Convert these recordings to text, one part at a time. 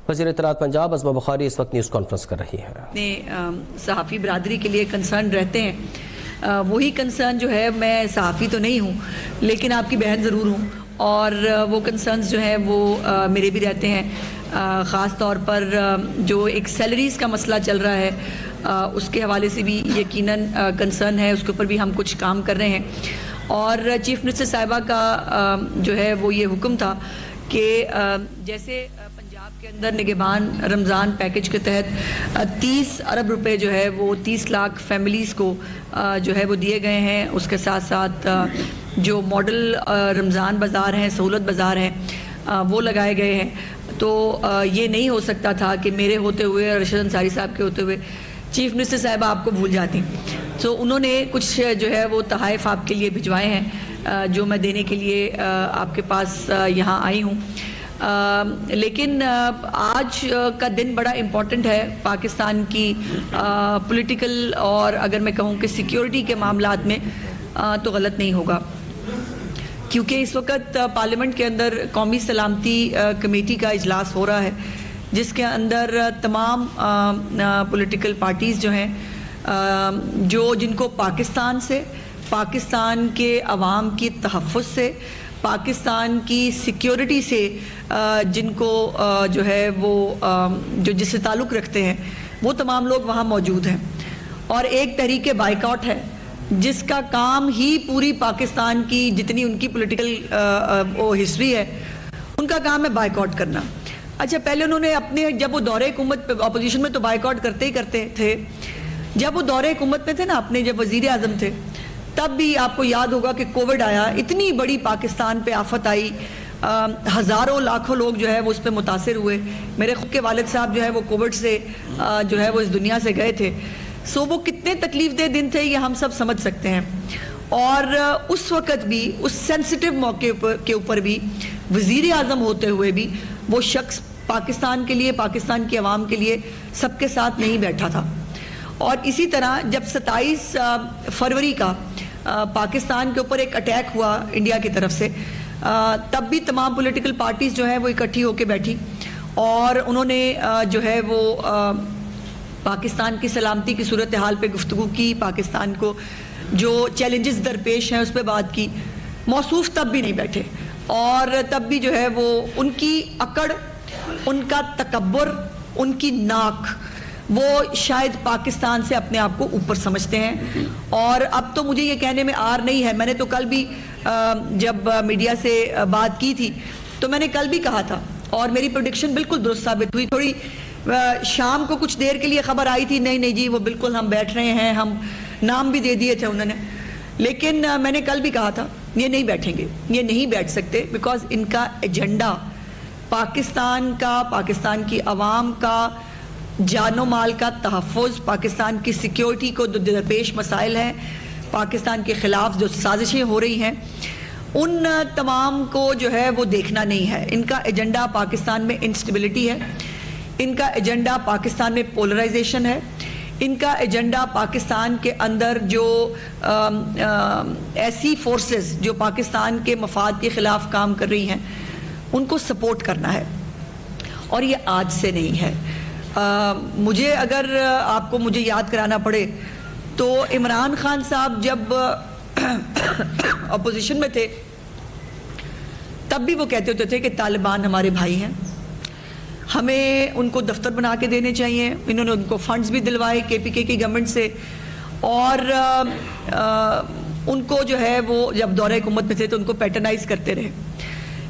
وزیر اطلاعات پنجاب عظمہ بخاری اس وقت نیوز کانفرنس کر رہی ہیں. اپنے صحافی برادری کے لیے کنسرن رہتے ہیں، وہی کنسرن جو ہے، میں صحافی تو نہیں ہوں لیکن آپ کی بہن ضرور ہوں، اور وہ کنسرنز جو ہیں وہ میرے بھی رہتے ہیں. خاص طور پر جو ایک سیلریز کا مسئلہ چل رہا ہے اس کے حوالے سے بھی یقیناً کنسرن ہے، اس کے اوپر بھی ہم کچھ کام کر رہے ہیں. اور چیف منسٹر صاحبہ کا جو ہے وہ یہ حکم تھا کہ جیسے پنجاب کے اندر نگہبان رمضان پیکج کے تحت 30 ارب روپے جو ہے وہ 30 لاکھ فیملیز کو جو ہے وہ دیے گئے ہیں، اس کے ساتھ ساتھ جو ماڈل رمضان بازار ہیں، سہولت بازار ہیں، وہ لگائے گئے ہیں. تو یہ نہیں ہو سکتا تھا کہ میرے ہوتے ہوئے رشید انصاری صاحب کے ہوتے ہوئے چیف منسٹر صاحبہ آپ کو بھول جاتی. تو انہوں نے کچھ جو ہے وہ تحائف آپ کے لیے بھجوائے ہیں جو میں دینے کے لیے آپ کے پاس یہاں آئی ہوں. لیکن آج کا دن بڑا امپورٹنٹ ہے پاکستان کی پولیٹیکل، اور اگر میں کہوں کہ سیکیورٹی کے معاملات میں تو غلط نہیں ہوگا، کیونکہ اس وقت پارلیمنٹ کے اندر قومی سلامتی کمیٹی کا اجلاس ہو رہا ہے، جس کے اندر تمام پولیٹیکل پارٹیز جو ہیں جن کو پاکستان سے، پاکستان کے عوام کی تحفظ سے، پاکستان کی سیکیورٹی سے جن کو جو ہے وہ جس سے تعلق رکھتے ہیں، وہ تمام لوگ وہاں موجود ہیں. اور ایک تحریک بائیکاٹ ہے جس کا کام ہی پوری پاکستان کی جتنی ان کی پولیٹیکل ہسٹری ہے، ان کا کام ہے بائیکاٹ کرنا. اچھا، پہلے انہوں نے اپنے جب وہ دورے حکومت پہ اپوزیشن میں تو بائیکاٹ کرتے ہی کرتے تھے، جب وہ دورے حکومت میں تھے نا، اپنے جب وزیر اعظم تھے، تب بھی آپ کو یاد ہوگا کہ کووڈ آیا، اتنی بڑی پاکستان پہ آفت آئی، ہزاروں لاکھوں لوگ جو ہے وہ اس پہ متاثر ہوئے. میرے خود کے والد صاحب جو ہے وہ کووڈ سے جو ہے وہ اس دنیا سے گئے تھے. وہ کتنے تکلیف دہ دن تھے یہ ہم سب سمجھ سکتے ہیں. اور اس وقت بھی اس سینسٹیو موقع کے اوپر بھی وزیر اعظم ہوتے ہوئے بھی وہ شخص پاکستان کے لیے، پاکستان کی عوام کے لیے سب کے ساتھ نہیں بیٹھا تھا. اور اسی طرح جب 27 فروری کا پاکستان کے اوپر ایک اٹیک ہوا انڈیا کی طرف سے، تب بھی تمام پولیٹیکل پارٹیز جو ہیں وہ اکٹھی ہو کے بیٹھی، اور انہوں نے جو ہے وہ پاکستان کی سلامتی کی صورتحال پہ گفتگو کی، پاکستان کو جو چیلنجز درپیش ہیں اس پہ بات کی. موصوف تب بھی نہیں بیٹھے، اور تب بھی جو ہے وہ ان کی اکڑ، ان کا تکبر، ان کی ناک، وہ شاید پاکستان سے اپنے آپ کو اوپر سمجھتے ہیں. اور اب تو مجھے یہ کہنے میں آر نہیں ہے، میں نے تو کل بھی جب میڈیا سے بات کی تھی تو میں نے کل بھی کہا تھا، اور میری پریڈکشن بالکل درست ثابت ہوئی. تھوڑی شام کو کچھ دیر کے لیے خبر آئی تھی، نہیں جی وہ بالکل ہم بیٹھ رہے ہیں، ہم نام بھی دے دیے تھے انہوں نے، لیکن میں نے کل بھی کہا تھا یہ نہیں بیٹھیں گے، یہ نہیں بیٹھ سکتے، بیکاز ان کا ایجنڈا پاکستان کا، پاکستان کی عوام کا جان و مال کا تحفظ، پاکستان کی سیکیورٹی کو جو درپیش مسائل ہیں، پاکستان کے خلاف جو سازشیں ہو رہی ہیں، ان تمام کو جو ہے وہ دیکھنا نہیں ہے. ان کا ایجنڈا پاکستان میں انسٹیبلٹی ہے، ان کا ایجنڈا پاکستان میں پولرائزیشن ہے، ان کا ایجنڈا پاکستان کے اندر جو ایسی فورسز جو پاکستان کے مفاد کے خلاف کام کر رہی ہیں ان کو سپورٹ کرنا ہے. اور یہ آج سے نہیں ہے. مجھے اگر آپ کو مجھے یاد کرانا پڑے تو عمران خان صاحب جب اپوزیشن میں تھے تب بھی وہ کہتے ہوتے تھے کہ طالبان ہمارے بھائی ہیں، ہمیں ان کو دفتر بنا کے دینے چاہیے. انہوں نے ان کو فنڈز بھی دلوائے کے پی کے کی گورنمنٹ سے، اور ان کو جو ہے وہ جب دورہ حکومت میں تھے تو ان کو پیٹرنائز کرتے رہے.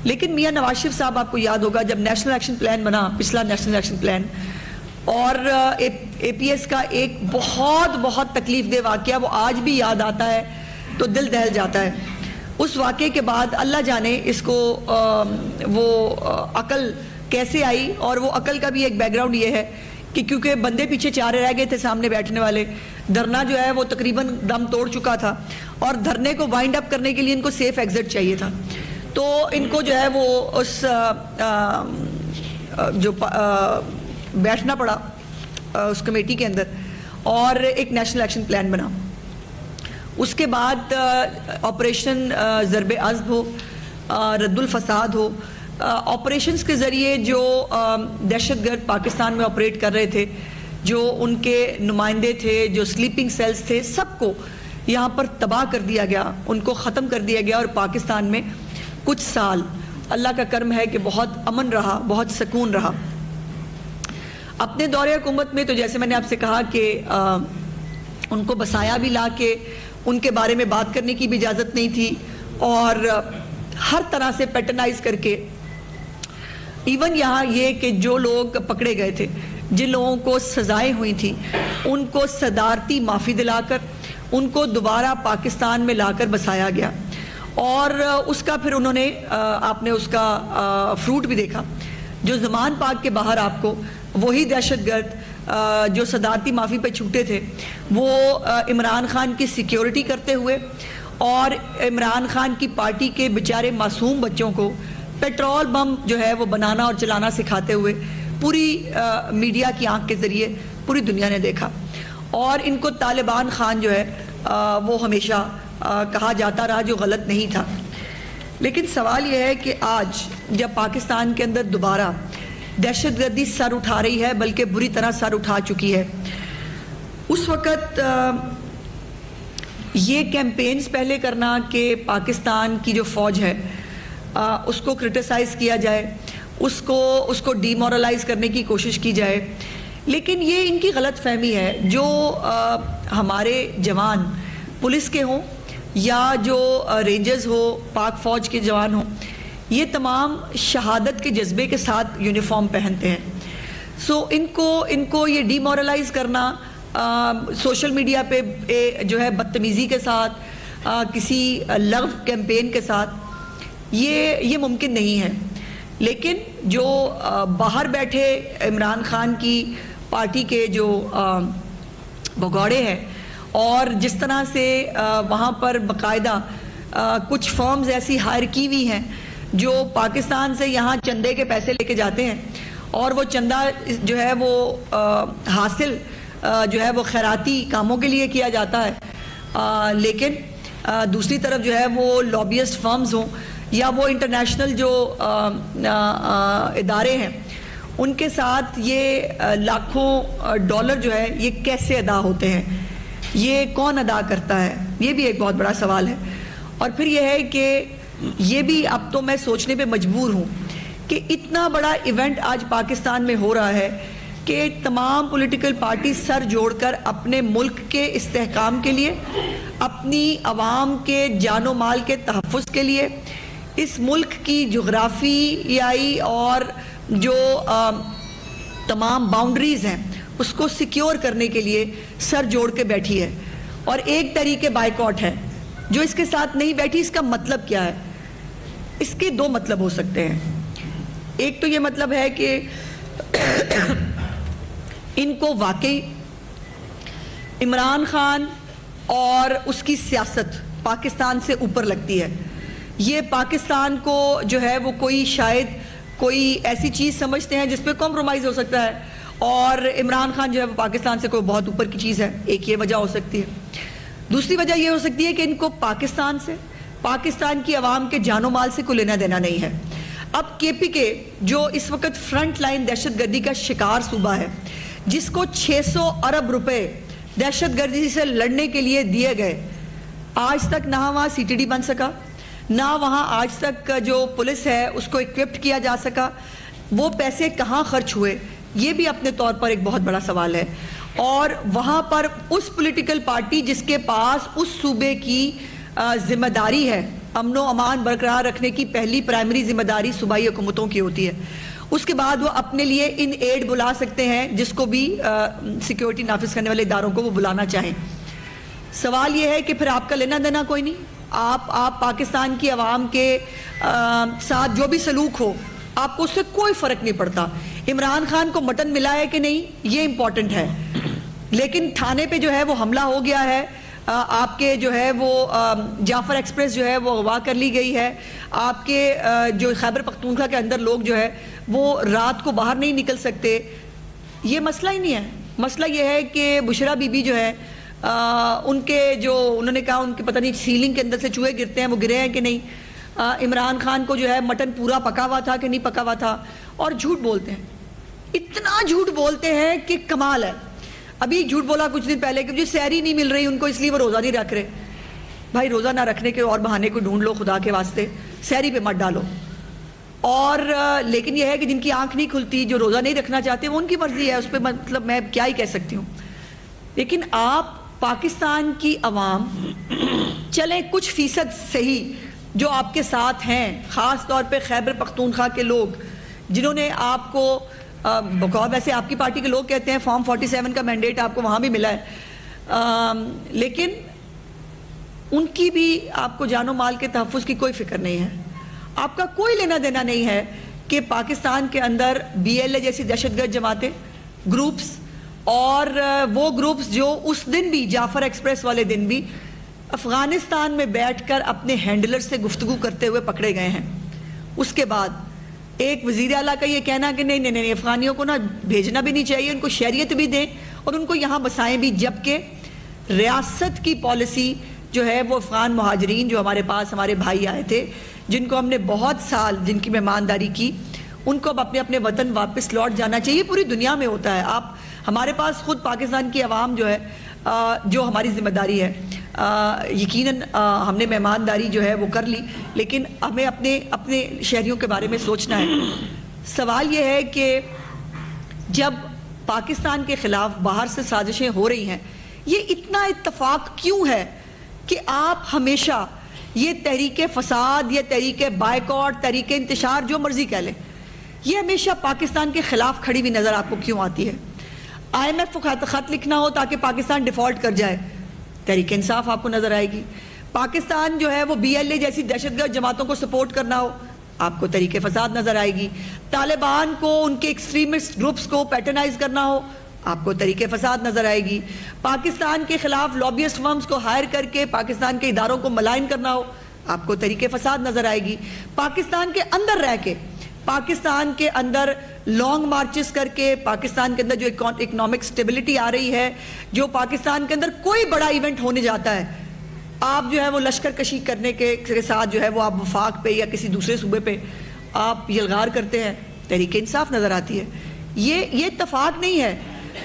لیکن میاں نواز شریف صاحب، آپ کو یاد ہوگا جب نیشنل ایکشن پلان بنا، پچھلا نیشنل ایکشن پلان، اور اے پی ایس کا ایک بہت تکلیف دہ واقعہ وہ آج بھی یاد آتا ہے تو دل دہل جاتا ہے. اس واقعے کے بعد اللہ جانے اس کو وہ عقل کیسے آئی. اور وہ عقل کا بھی ایک بیک گراؤنڈ یہ ہے کہ کیونکہ بندے پیچھے چارے رہ گئے تھے سامنے بیٹھنے والے، دھرنا جو ہے وہ تقریباً دم توڑ چکا تھا، اور دھرنے کو وائنڈ اپ کرنے کے لیے ان کو سیف ایگزٹ چاہیے تھا. تو ان کو جو ہے وہ اس جو بیٹھنا پڑا اس کمیٹی کے اندر، اور ایک نیشنل ایکشن پلان بنا. اس کے بعد آپریشن ضرب عصب ہو، رد الفساد ہو، آپریشنز کے ذریعے جو دہشت گرد پاکستان میں آپریٹ کر رہے تھے، جو ان کے نمائندے تھے، جو سلیپنگ سیلز تھے، سب کو یہاں پر تباہ کر دیا گیا، ان کو ختم کر دیا گیا، اور پاکستان میں کچھ سال اللہ کا کرم ہے کہ بہت امن رہا، بہت سکون رہا۔ اپنے دور حکومت میں تو جیسے میں نے آپ سے کہا کہ ان کو بسایا بھی لا کے ان کے بارے میں بات کرنے کی بھی اجازت نہیں تھی، اور ہر طرح سے پیٹرنائز کر کے، ایون یہاں یہ کہ جو لوگ پکڑے گئے تھے، جن لوگوں کو سزائیں ہوئی تھیں، ان کو صدارتی معافی دلا کر ان کو دوبارہ پاکستان میں لا کر بسایا گیا، اور اس کا پھر انہوں نے آپ نے اس کا فروٹ بھی دیکھا۔ جو زمان پاک کے باہر آپ کو وہی دہشت گرد جو صدارتی معافی پہ چھوٹے تھے، وہ عمران خان کی سیکیورٹی کرتے ہوئے اور عمران خان کی پارٹی کے بیچارے معصوم بچوں کو پیٹرول بم جو ہے وہ بنانا اور چلانا سکھاتے ہوئے پوری میڈیا کی آنکھ کے ذریعے پوری دنیا نے دیکھا، اور ان کو طالبان خان جو ہے وہ ہمیشہ کہا جاتا رہا، جو غلط نہیں تھا۔ لیکن سوال یہ ہے کہ آج جب پاکستان کے اندر دوبارہ دہشت گردی سر اٹھا رہی ہے، بلکہ بری طرح سر اٹھا چکی ہے، اس وقت یہ کیمپینز پہلے کرنا کہ پاکستان کی جو فوج ہے اس کو کرٹیسائز کیا جائے، اس کو ڈی مورلائز کرنے کی کوشش کی جائے، لیکن یہ ان کی غلط فہمی ہے۔ جو ہمارے جوان پولیس کے ہوں یا جو رینجرز ہو، پاک فوج کے جوان ہوں، یہ تمام شہادت کے جذبے کے ساتھ یونیفارم پہنتے ہیں، سو ان کو یہ ڈی مورلائز کرنا سوشل میڈیا پہ جو ہے بدتمیزی کے ساتھ، کسی لغو کیمپین کے ساتھ، یہ ممکن نہیں ہے۔ لیکن جو باہر بیٹھے عمران خان کی پارٹی کے جو بھگوڑے ہیں، اور جس طرح سے وہاں پر باقاعدہ کچھ فرمز ایسی ہائر کی ہوئی ہیں جو پاکستان سے یہاں چندے کے پیسے لے کے جاتے ہیں، اور وہ چندہ جو ہے وہ حاصل جو ہے وہ خیراتی کاموں کے لیے کیا جاتا ہے، لیکن دوسری طرف جو ہے وہ لابیسٹ فرمز ہوں یا وہ انٹرنیشنل جو ادارے ہیں، ان کے ساتھ یہ لاکھوں ڈالر جو ہے یہ کیسے ادا ہوتے ہیں، یہ کون ادا کرتا ہے، یہ بھی ایک بہت بڑا سوال ہے۔ اور پھر یہ ہے کہ یہ بھی اب تو میں سوچنے پہ مجبور ہوں کہ اتنا بڑا ایونٹ آج پاکستان میں ہو رہا ہے کہ تمام پولیٹیکل پارٹی سر جوڑ کر اپنے ملک کے استحکام کے لیے، اپنی عوام کے جان و مال کے تحفظ کے لیے، اس ملک کی جغرافیائی اور جو تمام باؤنڈریز ہیں اس کو سیکیور کرنے کے لیے سر جوڑ کے بیٹھی ہے، اور ایک طریقے بائیکاٹ ہے۔ جو اس کے ساتھ نہیں بیٹھی، اس کا مطلب کیا ہے؟ اس کے دو مطلب ہو سکتے ہیں۔ ایک تو یہ مطلب ہے کہ ان کو واقعی عمران خان اور اس کی سیاست پاکستان سے اوپر لگتی ہے، یہ پاکستان کو جو ہے وہ شاید کوئی ایسی چیز سمجھتے ہیں جس پہ کمپرومائز ہو سکتا ہے، اور عمران خان جو ہے وہ پاکستان سے کوئی بہت اوپر کی چیز ہے۔ ایک یہ وجہ ہو سکتی ہے۔ دوسری وجہ یہ ہو سکتی ہے کہ ان کو پاکستان سے، پاکستان کی عوام کے جان و مال سے کوئی لینا دینا نہیں ہے۔ اب کے پی کے جو اس وقت فرنٹ لائن دہشت گردی کا شکار صوبہ ہے، جس کو 600 ارب روپے دہشت گردی سے لڑنے کے لیے دیے گئے، آج تک نہ وہاں سی ٹی ڈی بن سکا، نہ وہاں آج تک جو پولیس ہے اس کو اکوپڈ کیا جا سکا، وہ پیسے کہاں خرچ ہوئے، یہ بھی اپنے طور پر ایک بہت بڑا سوال ہے۔ اور وہاں پر اس پولیٹیکل پارٹی جس کے پاس اس صوبے کی ذمہ داری ہے، امن و امان برقرار رکھنے کی پہلی پرائمری ذمہ داری صوبائی حکومتوں کی ہوتی ہے، اس کے بعد وہ اپنے لیے ان ایڈ بلا سکتے ہیں جس کو بھی سیکیورٹی نافذ کرنے والے اداروں کو وہ بلانا چاہیں۔ سوال یہ ہے کہ پھر آپ کا لینا دینا کوئی نہیں، آپ پاکستان کی عوام کے ساتھ جو بھی سلوک ہو، آپ کو اس سے کوئی فرق نہیں پڑتا۔ عمران خان کو مٹن ملا ہے کہ نہیں، یہ امپورٹنٹ ہے، لیکن تھانے پہ جو ہے وہ حملہ ہو گیا ہے، آپ کے جو ہے وہ جعفر ایکسپریس جو ہے وہ اغوا کر لی گئی ہے، آپ کے جو خیبر پختونخوا کے اندر لوگ جو ہے وہ رات کو باہر نہیں نکل سکتے، یہ مسئلہ ہی نہیں ہے۔ مسئلہ یہ ہے کہ بشرا بی بی جو ہے ان کے جو انہوں نے کہا ان کے پتہ نہیں سیلنگ کے اندر سے چوہے گرتے ہیں، وہ گرے ہیں کہ نہیں، عمران خان کو جو ہے مٹن پورا پکا ہوا تھا کہ نہیں پکا ہوا تھا، اور جھوٹ بولتے ہیں، اتنا جھوٹ بولتے ہیں کہ کمال ہے. ابھی جھوٹ بولا کچھ دن پہلے کہ مجھے سحری نہیں مل رہی ان کو اس لیے وہ روزہ نہیں رکھ رہے. بھائی روزہ نہ رکھنے کے اور بہانے کو ڈھونڈ لو خدا کے واسطے، سحری پہ مت ڈالو. اور لیکن یہ ہے کہ جن کی آنکھ نہیں کھلتی، جو روزہ نہیں رکھنا چاہتے، وہ ان کی مرضی ہے، اس پہ مطلب میں کیا ہی کہہ سکتی ہوں. لیکن آپ پاکستان کی عوام چلیں کچھ فیصد صحیح جو آپ کے ساتھ ہیں، خاص طور پہ خیبر پختونخوا کے لوگ جنہوں نے آپ کو بقول ویسے آپ کی پارٹی کے لوگ کہتے ہیں فارم 47 کا مینڈیٹ آپ کو وہاں بھی ملا ہے، لیکن ان کی بھی آپ کو جان و مال کے تحفظ کی کوئی فکر نہیں ہے. آپ کا کوئی لینا دینا نہیں ہے کہ پاکستان کے اندر BLA جیسی دہشت گرد جماعتیں، گروپس، اور وہ گروپس جو اس دن بھی جعفر ایکسپریس والے دن بھی افغانستان میں بیٹھ کر اپنے ہینڈلر سے گفتگو کرتے ہوئے پکڑے گئے ہیں. اس کے بعد ایک وزیر اعلیٰ کا یہ کہنا کہ نہیں افغانیوں کو بھیجنا بھی نہیں چاہیے، ان کو شہریت بھی دیں اور ان کو یہاں بسائیں بھی، جبکہ ریاست کی پالیسی جو ہے وہ افغان مہاجرین جو ہمارے پاس ہمارے بھائی آئے تھے، جن کو ہم نے بہت سال جن کی مہمانداری کی، ان کو اب اپنے اپنے وطن واپس لوٹ جانا چاہیے. پوری دنیا میں ہوتا ہے. آپ ہمارے پاس خود پاکستان کی عوام جو ہے جو ہماری ذمہ داری ہے، یقیناً ہم نے مہمانداری جو ہے وہ کر لی، لیکن ہمیں اپنے شہریوں کے بارے میں سوچنا ہے. سوال یہ ہے کہ جب پاکستان کے خلاف باہر سے سازشیں ہو رہی ہیں، یہ اتنا اتفاق کیوں ہے کہ آپ ہمیشہ یہ تحریک فساد، یہ تحریک بائیکاٹ، تحریک انتشار، جو مرضی کہہ لیں، یہ ہمیشہ پاکستان کے خلاف کھڑی ہوئی نظر آپ کو کیوں آتی ہے؟ IMF کو خط لکھنا ہو تاکہ پاکستان ڈیفالٹ کر جائے، تحریک انصاف آپ کو نظر آئے گی. پاکستان جو ہے وہ BLA جیسی دہشت گرد جماعتوں کو سپورٹ کرنا ہو، آپ کو تحریک فساد نظر آئے گی. طالبان کو، ان کے ایکسٹریمسٹ گروپس کو پیٹرنائز کرنا ہو، آپ کو تحریک فساد نظر آئے گی. پاکستان کے خلاف لابیسٹ فرمز کو ہائر کر کے پاکستان کے اداروں کو ملائن کرنا ہو، آپ کو تحریک فساد نظر آئے گی. پاکستان کے اندر رہ کے، پاکستان کے اندر لانگ مارچز کر کے، پاکستان کے اندر جو اکنامک سٹیبلٹی آ رہی ہے، جو پاکستان کے اندر کوئی بڑا ایونٹ ہونے جاتا ہے، آپ جو ہے وہ لشکر کشی کرنے کے ساتھ جو ہے وہ آپ وفاق پہ یا کسی دوسرے صوبے پہ آپ یلغار کرتے ہیں، تحریک انصاف نظر آتی ہے. یہ اتفاق نہیں ہے.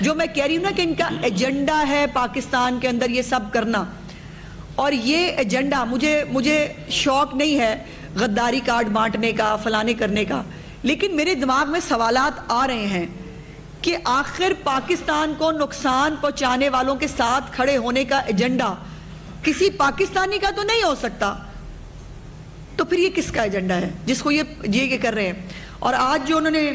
جو میں کہہ رہی ہوں نا کہ ان کا ایجنڈا ہے پاکستان کے اندر یہ سب کرنا، اور یہ ایجنڈا مجھے شوق نہیں ہے غداری کارڈ بانٹنے کا، فلانے کرنے کا، لیکن میرے دماغ میں سوالات آ رہے ہیں کہ آخر پاکستان کو نقصان پہنچانے والوں کے ساتھ کھڑے ہونے کا ایجنڈا کسی پاکستانی کا تو نہیں ہو سکتا، تو پھر یہ کس کا ایجنڈا ہے جس کو یہ کر رہے ہیں؟ اور آج جو انہوں نے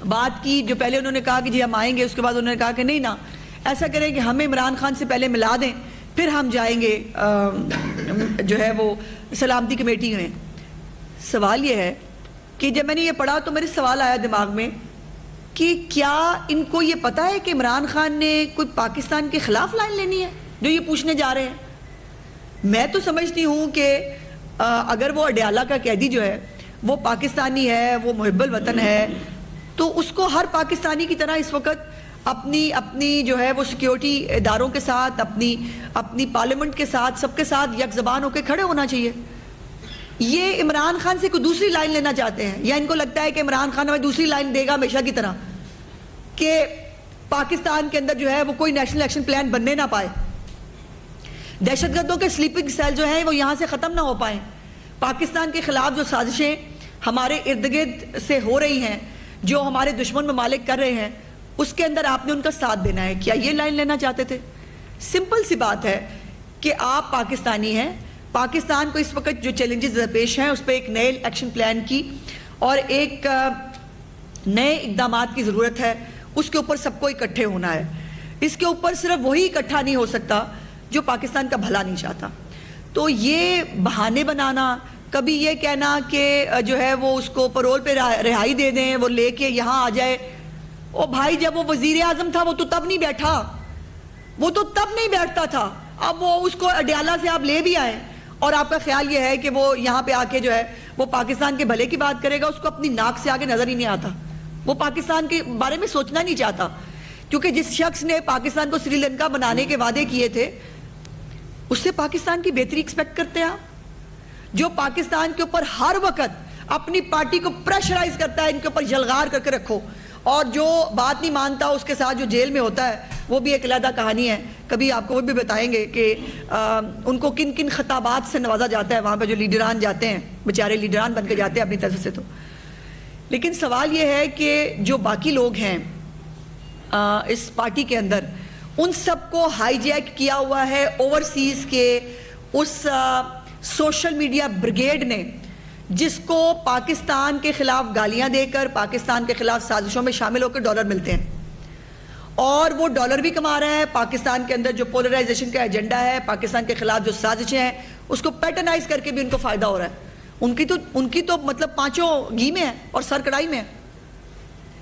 بات کی، جو پہلے انہوں نے کہا کہ جی ہم آئیں گے، اس کے بعد انہوں نے کہا کہ نہیں نا، ایسا کریں کہ ہمیں عمران خان سے پہلے ملا دیں، پھر ہم جائیں گے جو ہے وہ سلامتی کمیٹی میں. سوال یہ ہے کہ جب میں نے یہ پڑھا تو میرے سوال آیا دماغ میں کہ کیا ان کو یہ پتا ہے کہ عمران خان نے کوئی پاکستان کے خلاف لائن لینی ہے جو یہ پوچھنے جا رہے ہیں؟ میں تو سمجھتی ہوں کہ اگر وہ اڈیالہ کا قیدی جو ہے وہ پاکستانی ہے، وہ محب الوطن ہے، تو اس کو ہر پاکستانی کی طرح اس وقت اپنی جو ہے وہ سیکیورٹی اداروں کے ساتھ، اپنی پارلیمنٹ کے ساتھ، سب کے ساتھ یک زبان ہو کے کھڑے ہونا چاہیے. یہ عمران خان سے کوئی دوسری لائن لینا چاہتے ہیں، یا ان کو لگتا ہے کہ عمران خان ہمیں دوسری لائن دے گا ہمیشہ کی طرح کہ پاکستان کے اندر جو ہے وہ کوئی نیشنل ایکشن پلان بننے نہ پائے، دہشت گردوں کے سلیپنگ سیل جو ہیں وہ یہاں سے ختم نہ ہو پائیں، پاکستان کے خلاف جو سازشیں ہمارے ارد گرد سے ہو رہی ہیں، جو ہمارے دشمن ممالک کر رہے ہیں، اس کے اندر آپ نے ان کا ساتھ دینا ہے. کیا یہ لائن لینا چاہتے تھے؟ سمپل سی بات ہے کہ آپ پاکستانی ہیں، پاکستان کو اس وقت جو چیلنجز پیش ہیں اس پہ ایک نئے ایکشن پلان کی اور ایک نئے اقدامات کی ضرورت ہے. اس کے اوپر سب کو اکٹھے ہونا ہے. اس کے اوپر صرف وہی اکٹھا نہیں ہو سکتا جو پاکستان کا بھلا نہیں چاہتا. تو یہ بہانے بنانا، کبھی یہ کہنا کہ جو ہے وہ اس کو پرول پہ رہائی دے دیں، وہ لے کے یہاں آ جائے. او بھائی، جب وہ وزیر اعظم تھا وہ تو تب نہیں بیٹھا، وہ تو تب نہیں بیٹھتا تھا. اب وہ اس کو اڈیالہ سے آپ لے بھی آئے اور آپ کا خیال یہ ہے کہ وہ یہاں پہ آ کے جو ہے وہ پاکستان کے بھلے کی بات کرے گا. اس کو اپنی ناک سے آگے نظر ہی نہیں آتا، وہ پاکستان کے بارے میں سوچنا نہیں چاہتا. کیونکہ جس شخص نے پاکستان کو سری لنکا بنانے کے وعدے کیے تھے، اس سے پاکستان کی بہتری ایکسپیکٹ کرتے ہیں آپ. جو پاکستان کے اوپر ہر وقت اپنی پارٹی کو پریشرائز کرتا ہے ان کے اوپر یلغار کر کے رکھو, اور جو بات نہیں مانتا اس کے ساتھ جو جیل میں ہوتا ہے وہ بھی ایک علیحدہ کہانی ہے. کبھی آپ کو وہ بھی بتائیں گے کہ ان کو کن کن خطابات سے نوازا جاتا ہے وہاں پہ جو لیڈران جاتے ہیں, بیچارے لیڈران بن کے جاتے ہیں اپنی طرف سے. تو لیکن سوال یہ ہے کہ جو باقی لوگ ہیں اس پارٹی کے اندر, ان سب کو ہائی جیک کیا ہوا ہے اوورسیز کے اس سوشل میڈیا بریگیڈ نے, جس کو پاکستان کے خلاف گالیاں دے کر پاکستان کے خلاف سازشوں میں شامل ہو کر ڈالر ملتے ہیں, اور وہ ڈالر بھی کما رہا ہے. پاکستان کے اندر جو پولرائزیشن کا ایجنڈا ہے, پاکستان کے خلاف جو سازشیں ہیں, اس کو پیٹرنائز کر کے بھی ان کو فائدہ ہو رہا ہے. ان کی تو مطلب پانچوں گھی میں ہے اور سر کڑائی میں ہے.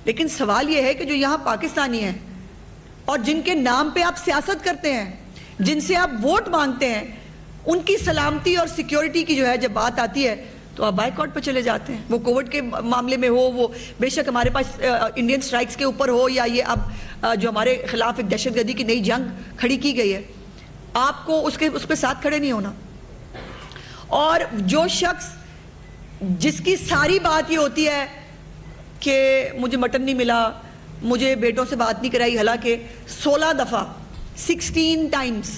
لیکن سوال یہ ہے کہ جو یہاں پاکستانی ہیں اور جن کے نام پہ آپ سیاست کرتے ہیں, جن سے آپ ووٹ مانگتے ہیں, ان کی سلامتی اور سیکیورٹی کی جو ہے جب بات آتی ہے تو آپ بائیکاٹ پہ چلے جاتے ہیں. وہ کووڈ کے معاملے میں ہو, وہ بے شک ہمارے پاس انڈین سٹرائکس کے اوپر ہو, یا یہ اب جو ہمارے خلاف ایک دہشت گردی کی نئی جنگ کھڑی کی گئی ہے, آپ کو اس پہ ساتھ کھڑے نہیں ہونا. اور جو شخص جس کی ساری بات یہ ہوتی ہے کہ مجھے مٹن نہیں ملا, مجھے بیٹوں سے بات نہیں کرائی, حالانکہ 16 دفعہ 16 ٹائمز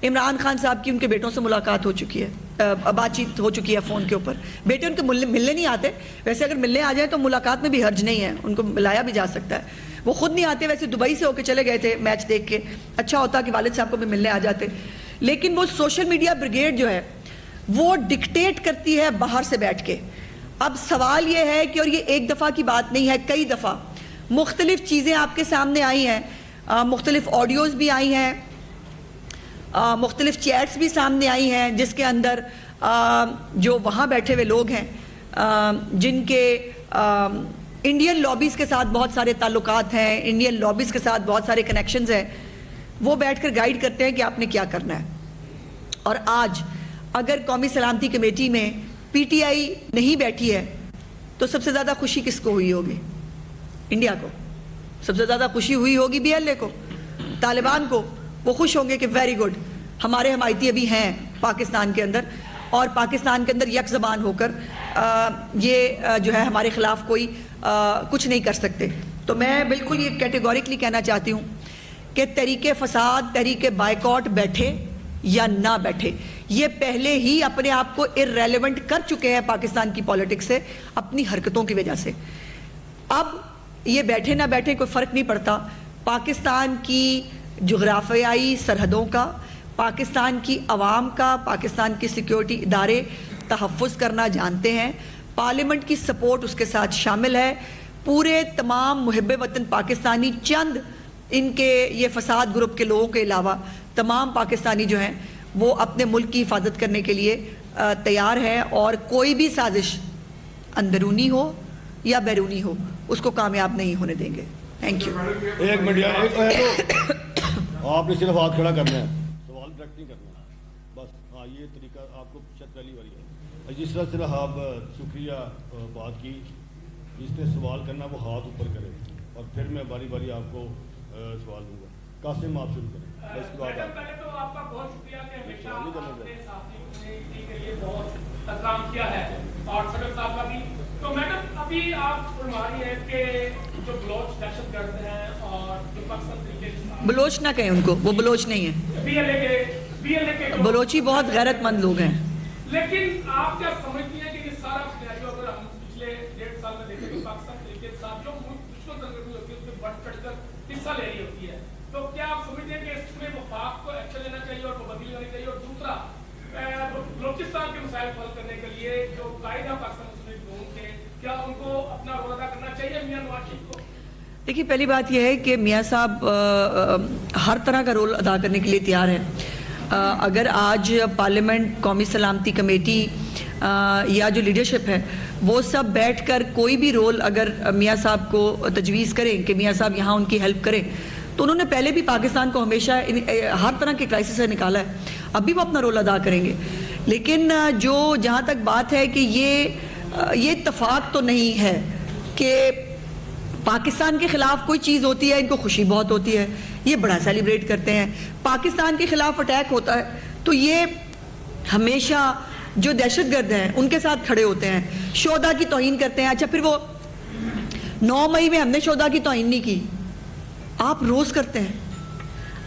عمران خان صاحب کی ان کے بیٹوں سے ملاقات ہو چکی ہے, بات چیت ہو چکی ہے فون کے اوپر. بیٹے ان کے ملنے نہیں آتے, ویسے اگر ملنے آ جائیں تو ملاقات میں بھی حرج نہیں ہے, ان کو ملایا بھی جا سکتا ہے. وہ خود نہیں آتے, ویسے دبئی سے ہو کے چلے گئے تھے میچ دیکھ کے, اچھا ہوتا کہ والد صاحب کو بھی ملنے آ جاتے. لیکن وہ سوشل میڈیا بریگیڈ جو ہے وہ ڈکٹیٹ کرتی ہے باہر سے بیٹھ کے. اب سوال یہ ہے کہ, اور یہ ایک دفعہ کی بات نہیں ہے, کئی دفعہ مختلف چیزیں آپ کے سامنے آئی ہیں, مختلف آڈیوز بھی آئی ہیں, مختلف چیٹس بھی سامنے آئی ہیں, جس کے اندر جو وہاں بیٹھے ہوئے لوگ ہیں جن کے انڈین لابیز کے ساتھ بہت سارے تعلقات ہیں, انڈین لابیز کے ساتھ بہت سارے کنیکشنز ہیں, وہ بیٹھ کر گائیڈ کرتے ہیں کہ آپ نے کیا کرنا ہے. اور آج اگر قومی سلامتی کمیٹی میں پی ٹی آئی نہیں بیٹھی ہے تو سب سے زیادہ خوشی کس کو ہوئی ہوگی؟ انڈیا کو. سب سے زیادہ خوشی ہوئی ہوگی بی ایل اے کو, طالبان کو. وہ خوش ہوں گے کہ ویری گڈ, ہمارے حمایتی ابھی ہیں پاکستان کے اندر, اور پاکستان کے اندر یک زبان ہو کر یہ جو ہے ہمارے خلاف کوئی کچھ نہیں کر سکتے. تو میں بالکل یہ کیٹیگوریکلی کہنا چاہتی ہوں کہ تحریک فساد, تحریک بائیکاٹ بیٹھے یا نہ بیٹھے, یہ پہلے ہی اپنے آپ کو ارریلیونٹ کر چکے ہیں پاکستان کی پالیٹکس سے اپنی حرکتوں کی وجہ سے. اب یہ بیٹھے نہ بیٹھے کوئی فرق نہیں پڑتا. پاکستان کی جغرافیائی سرحدوں کا, پاکستان کی عوام کا, پاکستان کی سیکیورٹی ادارے تحفظ کرنا جانتے ہیں. پارلیمنٹ کی سپورٹ اس کے ساتھ شامل ہے. پورے تمام محب وطن پاکستانی, چند ان کے یہ فساد گروپ کے لوگوں کے علاوہ تمام پاکستانی جو ہیں وہ اپنے ملک کی حفاظت کرنے کے لیے تیار ہیں, اور کوئی بھی سازش اندرونی ہو یا بیرونی ہو اس کو کامیاب نہیں ہونے دیں گے. Thank you. ایک منٹ, آپ نے صرف ہاتھ کھڑا کرنا ہے, سوال ڈائریکٹ نہیں کرنا بس. ہاں یہ طریقہ آپ کو شاید پہلی باری ہے. جس طرح صرف آپ شکریہ بات کی, جس نے سوال کرنا وہ ہاتھ اوپر کرے, اور پھر میں باری باری آپ کو سوال دوں گا. قاسم آپ شروع کریں. اس کے بعد پہلے تو آپ کا بہت شکریہ کہ ہمیشہ آپ نے ساتھی کمیونٹی کے لیے بہت کام کیا ہے, اور صدر صاحب کا بھی. تو میڈم ابھی آپ فرما رہی ہیں کہ جو بلوچ دہشت گرد ہیں اور جو پاکستان طریقے, بلوچ نہ کہیں ان کو, وہ بلوچ نہیں ہیں, بی ایل اے کے بلوچی بہت غیرت مند لوگ ہیں. لیکن آپ کیا سمجھتی ہیں کہ یہ سارا سینیریو اگر ہم پچھلے 1.5 سال میں دیکھیں تو پاکستان طریقے کے ساتھ جو دشمن سرگرمی ہوتی ہے اس میں بڑھ چڑھ کر حصہ لے رہی ہوتی ہے, تو کیا آپ سمجھتے ہیں کہ اس میں وفاق کو ایکشن لینا چاہیے اور پابندی لگانی چاہیے؟ اور دوسرا, بلوچستان کے مسائل حل کرنے کے لیے جو قائد ہیں پاکستان مسلم لیگ کے, کیا ان کو اپنا رول ادا کرنا چاہیے میاں نواز شریف کو؟ دیکھیے, پہلی بات یہ ہے کہ میاں صاحب ہر طرح کا رول ادا کرنے کے لیے تیار ہیں. اگر آج پارلیمنٹ, قومی سلامتی کمیٹی یا جو لیڈرشپ ہے وہ سب بیٹھ کر کوئی بھی رول اگر میاں صاحب کو تجویز کریں کہ میاں صاحب یہاں ان کی ہیلپ کریں, تو انہوں نے پہلے بھی پاکستان کو ہمیشہ ہر طرح کے کرائسس سے نکالا ہے, اب بھی وہ اپنا رول ادا کریں گے. لیکن جو جہاں تک بات ہے کہ یہ اتفاق تو نہیں ہے کہ پاکستان کے خلاف کوئی چیز ہوتی ہے ان کو خوشی بہت ہوتی ہے, یہ بڑا سیلیبریٹ کرتے ہیں. پاکستان کے خلاف اٹیک ہوتا ہے تو یہ ہمیشہ جو دہشت گرد ہیں ان کے ساتھ کھڑے ہوتے ہیں, شہداء کی توہین کرتے ہیں. اچھا پھر وہ 9 مئی میں ہم نے شہداء کی توہین نہیں کی, آپ روز کرتے ہیں.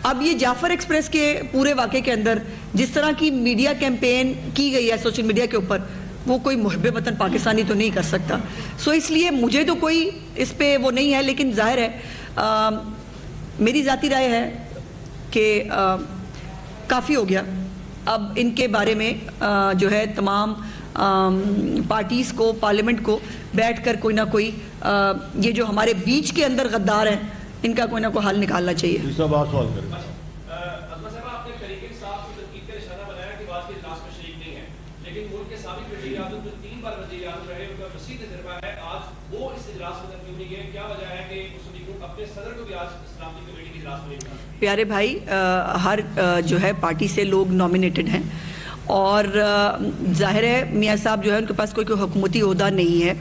اب یہ جعفر ایکسپریس کے پورے واقعے کے اندر جس طرح کی میڈیا کیمپین کی گئی ہے سوشل میڈیا کے اوپر, وہ کوئی محب وطن پاکستانی تو نہیں کر سکتا. سو اس لیے مجھے تو کوئی اس پہ وہ نہیں ہے, لیکن ظاہر ہے میری ذاتی رائے ہے کہ کافی ہو گیا. اب ان کے بارے میں جو ہے تمام پارٹیز کو, پارلیمنٹ کو بیٹھ کر کوئی نہ کوئی یہ جو ہمارے بیچ کے اندر غدار ہیں ان کا کوئی نہ کوئی حل نکالنا چاہیے. دوسرا بات سوال کریں. اکبر صاحب, آپ نے طریقے صاحب کی تنقید کا نشانہ بنایا کہ بعض کے اجلاس میں شریک نہیں ہیں, لیکن ملک کے سابق وزیر اعظم جو 3 بار وزیر اعظم رہے ان کا وسیع تجربہ ہے, آج وہ اس اجلاس میں تنقید نہیں گئے. کیا وجہ ہے کہ مسلم لیگ اپنے صدر کو بھی آج اسلامی کمیٹی کے اجلاس میں نہیں بنا؟ پیارے بھائی, ہر جو ہے پارٹی سے لوگ نامینیٹڈ ہیں, اور ظاہر ہے میاں صاحب جو ہے ان کے پاس کوئی حکومتی عہدہ نہیں ہے,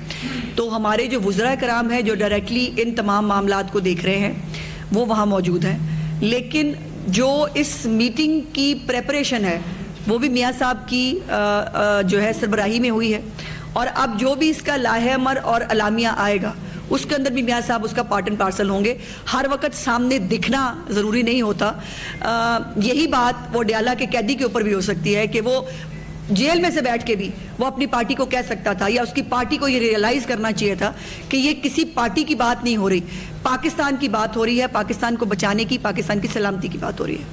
تو ہمارے جو وزراء کرام ہیں جو ڈائریکٹلی ان تمام معاملات کو دیکھ رہے ہیں وہ وہاں موجود ہیں. لیکن جو اس میٹنگ کی پریپریشن ہے وہ بھی میاں صاحب کی جو ہے سربراہی میں ہوئی ہے, اور اب جو بھی اس کا لاہ عمر اور اعلامیہ آئے گا اس کے اندر بھی میاں صاحب اس کا پارٹ اینڈ پارسل ہوں گے. ہر وقت سامنے دکھنا ضروری نہیں ہوتا. یہی بات وہ ڈیالہ کے قیدی کے اوپر بھی ہو سکتی ہے کہ وہ جیل میں سے بیٹھ کے بھی وہ اپنی پارٹی کو کہہ سکتا تھا, یا اس کی پارٹی کو یہ ریئلائز کرنا چاہیے تھا کہ یہ کسی پارٹی کی بات نہیں ہو رہی, پاکستان کی بات ہو رہی ہے, پاکستان کو بچانے کی, پاکستان کی سلامتی کی بات ہو رہی ہے.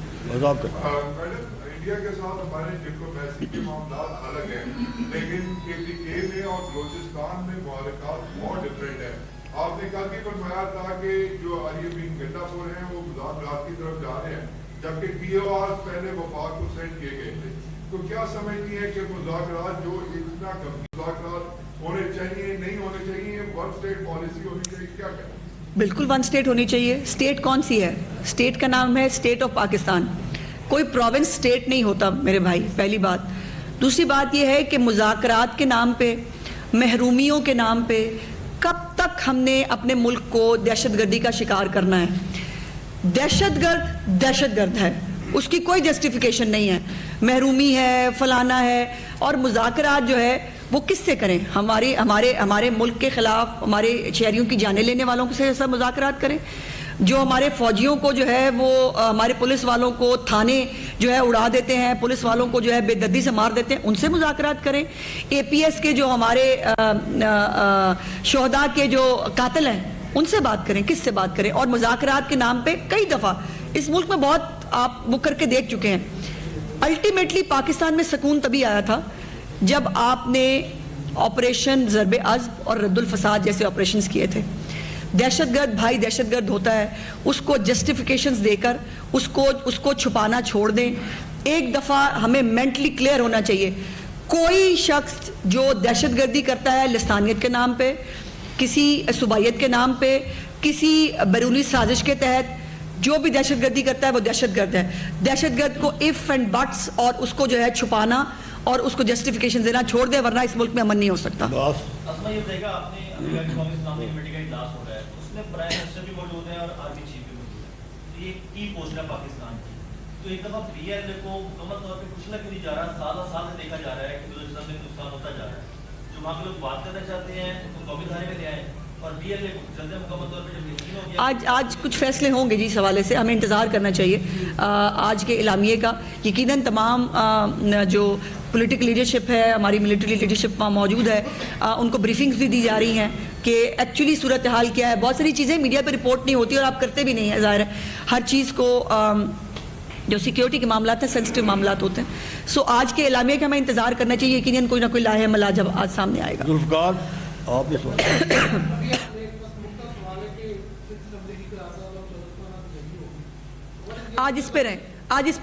انڈیا کے ساتھ ہمارے ڈپلومیسی کے معاملات الگ ہیں, لیکن KPK میں اور بلوچستان میں معرکات بہت ڈفرینٹ ہیں. آپ نے کل بھی فرمایا تھا کہ جو آریبین گنڈا پور ہیں وہ مذاکرات کی طرف جا رہے ہیں, جبکہ POR پہلے وفاق کو سینڈ کیے گئے تھے. تو کیا سمجھتی ہیں کہ مذاکرات جو اتنا مذاکرات ہونے چاہیے, نہیں ہونے چاہیے, ون اسٹیٹ پالیسی ہونی چاہیے, کیا کہتے ہیں؟ بالکل ون اسٹیٹ ہونی چاہیے. اسٹیٹ کون سی ہے؟ اسٹیٹ کا نام ہے اسٹیٹ آف پاکستان. کوئی پروونس اسٹیٹ نہیں ہوتا میرے بھائی, پہلی بات. دوسری بات یہ ہے کہ مذاکرات کے نام پہ, محرومیوں کے نام پہ کب تک ہم نے اپنے ملک کو دہشت گردی کا شکار کرنا ہے؟ دہشت گرد ہے, اس کی کوئی جسٹیفیکیشن نہیں ہے. محرومی ہے, فلانا ہے, اور مذاکرات جو ہے وہ کس سے کریں؟ ہمارے ملک کے خلاف ہمارے شہریوں کی جانیں لینے والوں سے ایسا مذاکرات کریں؟ جو ہمارے فوجیوں کو جو ہے وہ ہمارے پولیس والوں کو تھانے جو ہے اڑا دیتے ہیں, پولیس والوں کو جو ہے بے دردی سے مار دیتے ہیں, ان سے مذاکرات کریں؟ APS کے جو ہمارے شہداء کے جو قاتل ہیں ان سے بات کریں؟ کس سے بات کریں؟ اور مذاکرات کے نام پہ کئی دفعہ اس ملک میں بہت آپ وہ کر کے دیکھ چکے ہیں. الٹیمیٹلی پاکستان میں سکون تبھی آیا تھا جب آپ نے آپریشن ضرب عزب اور رد الفساد جیسے آپریشنز کیے تھے. دہشت گرد بھائی دہشت گرد ہوتا ہے, اس کو جسٹیفیکیشنز دے کر اس کو چھپانا چھوڑ دیں. ایک دفعہ ہمیں مینٹلی کلیئر ہونا چاہیے, کوئی شخص جو دہشت گردی کرتا ہے لسانیت کے نام پہ, کسی صوبائیت کے نام پہ, کسی بیرونی سازش کے تحت جو بھی دہشت گردی کرتا ہے وہ دہشت گرد ہے. دہشت گرد کو اف اینڈ بٹس اور اس کو جو ہے چھپانا اور اس کو جسٹیفیکیشن دینا چھوڑ دے, ورنہ اس ملک میں امن نہیں ہو سکتا. اسما, یہ بتائیے گا آپ نے امریکہ کی قومی اسلامی کمیٹی کا اجلاس ہو رہا ہے, اس میں پرائم منسٹر بھی موجود ہیں اور آرمی چیف بھی موجود ہیں, یہ کی پوسٹ ہے پاکستان کی, تو ایک دفعہ PLA کو مکمل طور پہ کچھ کیوں نہیں جا رہا؟ سال سال سے دیکھا جا رہا ہے کہ بلوچستان میں نقصان ہوتا جا رہا ہے. جو وہاں کے لوگ بات کرنا چاہتے ہیں ان کو قومی دھارے میں لے آئیں, اور PLA کو جلد مکمل طور پہ جب یقین ہو گیا. آج کچھ فیصلے ہوں گے جی اس حوالے سے, ہمیں انتظار کرنا چاہیے آج کے اعلامیے کا. یقیناً تمام جو پولیٹیکل لیڈرشپ ہے, ہماری ملٹری لیڈرشپ وہاں موجود ہے, ان کو بریفنگز بھی دی جا رہی ہیں کہ ایکچولی صورتحال کیا ہے. بہت ساری چیزیں میڈیا پہ رپورٹ نہیں ہوتی اور آپ کرتے بھی نہیں ہیں, ظاہر ہے ہر چیز کو جو سیکیورٹی کے معاملات ہیں سینسٹیو معاملات ہوتے ہیں. سو آج کے اعلامیے کا ہمیں انتظار کرنا چاہیے, یقیناً کوئی نہ کوئی لاہے عمل جب آج سامنے آئے گا. ذوالفقار, آپ نے آج اس پہ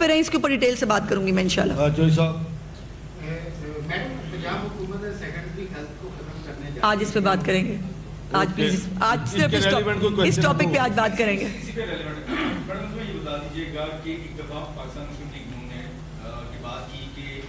رہیں, اس کے اوپر ڈیٹیل سے بات کروں گی میں انشاءاللہ. چوہدری صاحب, آج اس پہ بات کریں گے. آج پلیز, آج صرف اس ٹاپک پہ آج بات کریں گے. اسی پہ ریلیونٹ میڈم کو یہ بتا دیجیے گا کہ ایک دفعہ پاکستان مسلم لیگ نے کی بات کی کہ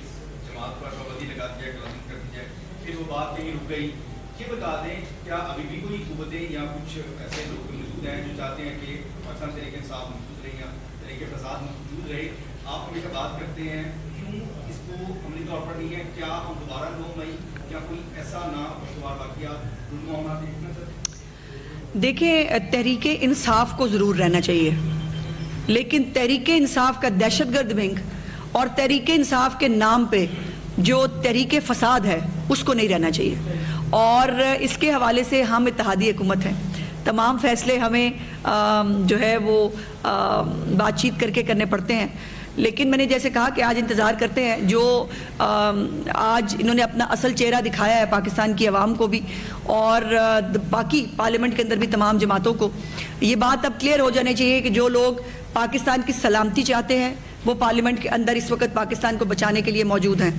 جماعت پر پابندی لگا دی جائے, کلاسنگ کر دی جائے, پھر وہ بات کہیں رک گئی. یہ بتا دیں کیا ابھی بھی کوئی قوتیں یا کچھ ایسے لوگ موجود موجود ہیں جو چاہتے ہیں کہ پاکستان تحریک انصاف محفوظ رہے یا تحریک فساد محفوظ رہے. آپ ہمیشہ بات کرتے ہیں کیوں اس کو عملی طور پر نہیں ہے؟ کیا ہم دوبارہ 9 مئی کیا کوئی ایسا ناخوشگوار واقعات رونما دیکھنا سر؟ دیکھیں تحریک انصاف کو ضرور رہنا چاہیے، لیکن تحریک انصاف کا دہشت گرد ونگ اور تحریک انصاف کے نام پہ جو تحریک فساد ہے اس کو نہیں رہنا چاہیے. اور اس کے حوالے سے ہم اتحادی حکومت ہیں، تمام فیصلے ہمیں جو ہے وہ بات چیت کر کے کرنے پڑتے ہیں. لیکن میں نے جیسے کہا کہ آج انتظار کرتے ہیں، جو آج انہوں نے اپنا اصل چہرہ دکھایا ہے پاکستان کی عوام کو بھی اور باقی پارلیمنٹ کے اندر بھی تمام جماعتوں کو، یہ بات اب کلیئر ہو جانی چاہیے کہ جو لوگ پاکستان کی سلامتی چاہتے ہیں وہ پارلیمنٹ کے اندر اس وقت پاکستان کو بچانے کے لیے موجود ہیں،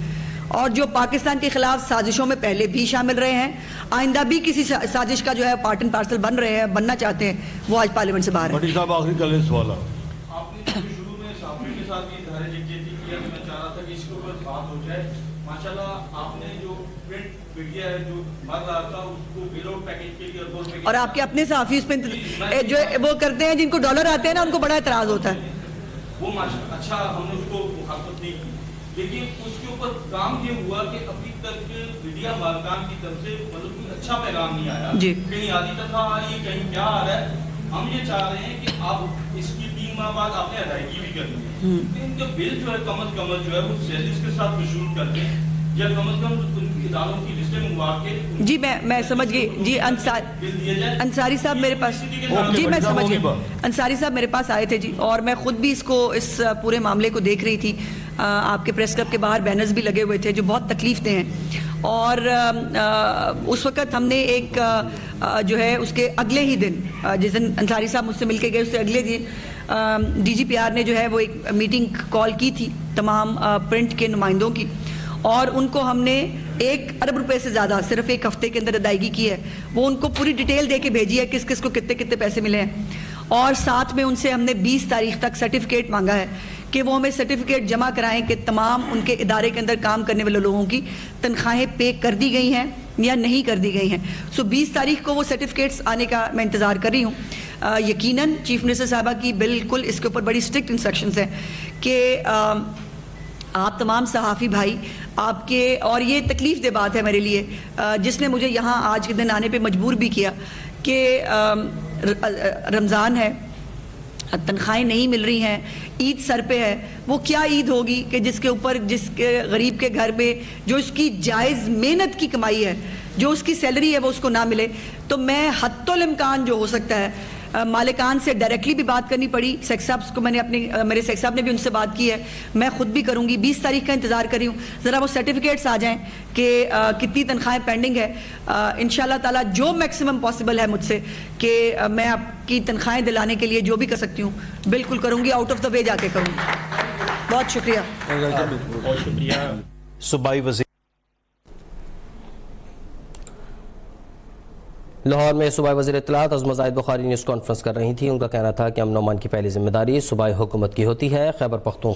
اور جو پاکستان کے خلاف سازشوں میں پہلے بھی شامل رہے ہیں، آئندہ بھی کسی سازش کا جو ہے پارٹ اینڈ پارسل بن رہے ہیں، بننا چاہتے ہیں، وہ آج پارلیمنٹ سے باہر ہیں. بٹی صاحب آخری کل سوال آپ نے شروع میں صحافیوں کے ساتھ یہ اظہار یکجہتی کیا کہ میں چاہ رہا تھا کہ اس کے اوپر بات ہو جائے. ماشاءاللہ آپ نے جو پرنٹ میڈیا ہے جو بھر رہا تھا اس کو بیل آؤٹ پیکیج کے لیے اور آپ کے اپنے صحافی اس پہ جو وہ کرتے ہیں جن کو ڈالر آتے ہیں نا ان کو بڑا اعتراض ہوتا ہے. وہ اچھا ہم نے اس کو مخالفت نہیں کی، لیکن اس کے اوپر کام یہ ہوا کہ ابھی تک میڈیا مالکان کی طرف سے مطلب کوئی اچھا پیغام نہیں آیا. کہیں آدھی تنخواہ آ رہی ہے، کہیں کیا آ رہا ہے. ہم یہ چاہ رہے ہیں کہ آپ اس کی 3 ماہ بعد آپ نے ادائیگی بھی کرنی ہے. ان کا بل جو ہے کم از کم جو ہے وہ سیلریز کے ساتھ وصول کر دیں یا کم از کم ان اداروں کی لسٹیں منگوا کے. جی میں سمجھ گئی. جی انصاری صاحب میرے پاس، جی میں سمجھ گئی. انصاری صاحب میرے پاس آئے تھے جی، اور میں خود بھی اس پورے معاملے کو دیکھ رہی تھی. آپ کے پریس کلب کے باہر بینرز بھی لگے ہوئے تھے جو بہت تکلیف دہ ہیں. اور اس وقت ہم نے ایک جو ہے اس کے اگلے ہی دن جس دن انصاری صاحب مجھ سے مل کے گئے، اس سے اگلے دن ڈی جی پی آر نے جو ہے وہ ایک میٹنگ کال کی تھی تمام پرنٹ کے نمائندوں کی، اور ان کو ہم نے 1 ارب روپے سے زیادہ صرف 1 ہفتے کے اندر ادائیگی کی ہے. وہ ان کو پوری ڈیٹیل دے کے بھیجی ہے کس کس کو کتنے پیسے ملے ہیں، اور ساتھ میں ان سے ہم نے 20 تاریخ تک سرٹیفکیٹ مانگا ہے کہ وہ ہمیں سرٹیفکیٹ جمع کرائیں کہ تمام ان کے ادارے کے اندر کام کرنے والے لوگوں کی تنخواہیں پے کر دی گئی ہیں یا نہیں کر دی گئی ہیں. 20 تاریخ کو وہ سرٹیفکیٹس آنے کا میں انتظار کر رہی ہوں. یقیناً چیف منسٹر صاحبہ کی بالکل اس کے اوپر بڑی اسٹرکٹ انسٹرکشنز ہیں کہ آپ تمام صحافی بھائی آپ کے، اور یہ تکلیف دہ بات ہے میرے لیے جس نے مجھے یہاں آج کے دن آنے پہ مجبور بھی کیا کہ رمضان ہے، تنخواہیں نہیں مل رہی ہیں، عید سر پہ ہے. وہ کیا عید ہوگی کہ جس کے اوپر جس کے غریب کے گھر میں جو اس کی جائز محنت کی کمائی ہے، جو اس کی سیلری ہے وہ اس کو نہ ملے. تو میں حتی الامکان جو ہو سکتا ہے مالکان سے ڈائریکٹلی بھی بات کرنی پڑی. سیکس صاحب کو میں نے میرے سیکس صاحب نے بھی ان سے بات کی ہے، میں خود بھی کروں گی. 20 تاریخ کا انتظار کر رہی ہوں، ذرا وہ سرٹیفکیٹس آ جائیں کہ کتنی تنخواہیں پینڈنگ ہے. انشاءاللہ تعالیٰ جو میکسیمم پاسبل ہے مجھ سے کہ میں آپ کی تنخواہیں دلانے کے لیے جو بھی کر سکتی ہوں بالکل کروں گی، آؤٹ آف دا وے جا کے کروں گی. بہت شکریہ. بہت شکریہ. صوبائی وزیر لاہور میں صوبائی وزیر اطلاعات عظمت زاہد بخاری نیوز کانفرنس کر رہی تھیں. ان کا کہنا تھا کہ امن و امان کی پہلی ذمہ داری صوبائی حکومت کی ہوتی ہے. خیبر پختونخوا